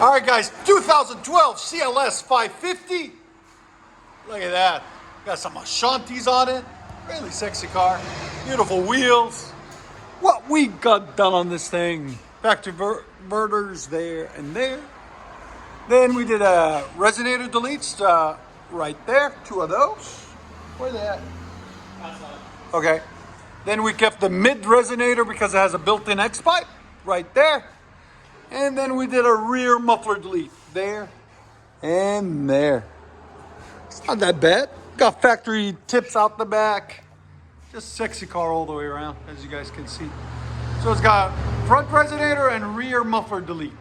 All right, guys, 2012 CLS 550. Look at that. Got some Ashantis on it. Really sexy car. Beautiful wheels. What we got done on this thing. Factory inverters there and there. Then we did a resonator deletes right there. Two of those. Where they at? Okay. Then we kept the mid resonator because it has a built-in X pipe right there. And then we did a rear muffler delete there and there. It's not that bad. Got factory tips out the back. Just sexy car all the way around, as you guys can see. So it's got front resonator and rear muffler delete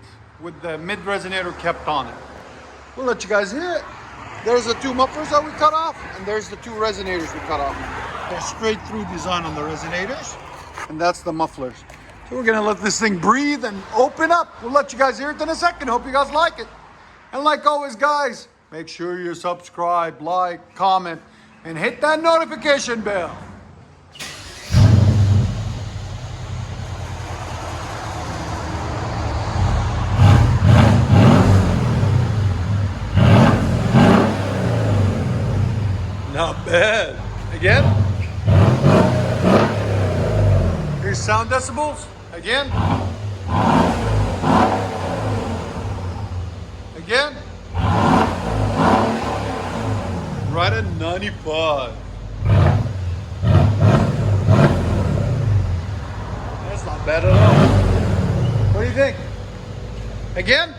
with the mid resonator kept on it. We'll let you guys hear it. There's the two mufflers that we cut off, and there's the two resonators we cut off. They're straight through design on the resonators, and that's the mufflers. So we're gonna let this thing breathe and open up. We'll let you guys hear it in a second. Hope you guys like it. And like always, guys, make sure you subscribe, like, comment, and hit that notification bell. Not bad. Again. Here's sound decibels. Again. Again. Right at 95. That's not bad at all. What do you think? Again?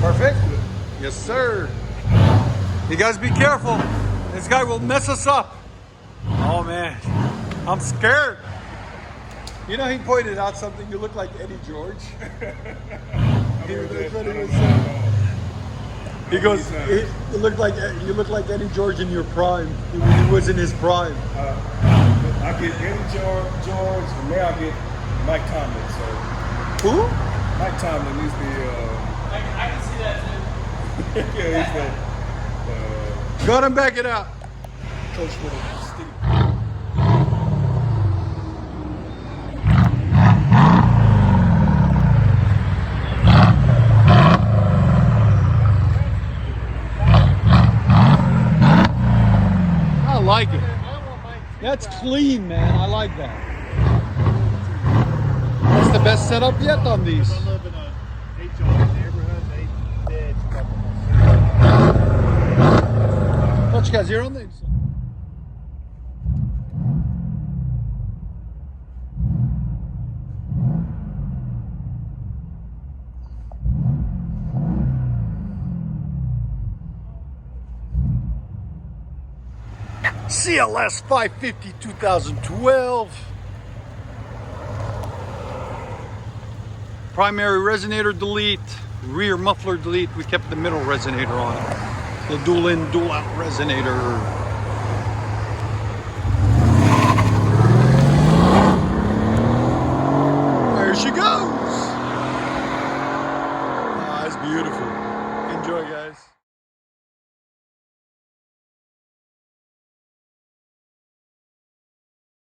Perfect. Yes, sir. You guys be careful. This guy will mess us up. Oh man, I'm scared. You know, he pointed out something. You look like Eddie George. He goes, you look like Eddie George in your prime. When he was in his prime. I get Eddie George, and now I get Mike Tomlin. So who? Mike Tomlin used to. I can see that too. Yeah, he's that. Go ahead and back it out. Coach with a stick. I like it. That's clean, man. I like that. That's the best setup yet on these. What you guys hear on these? CLS 550 2012. Primary resonator delete, rear muffler delete. We kept the middle resonator on it. The dual in, dual out resonator.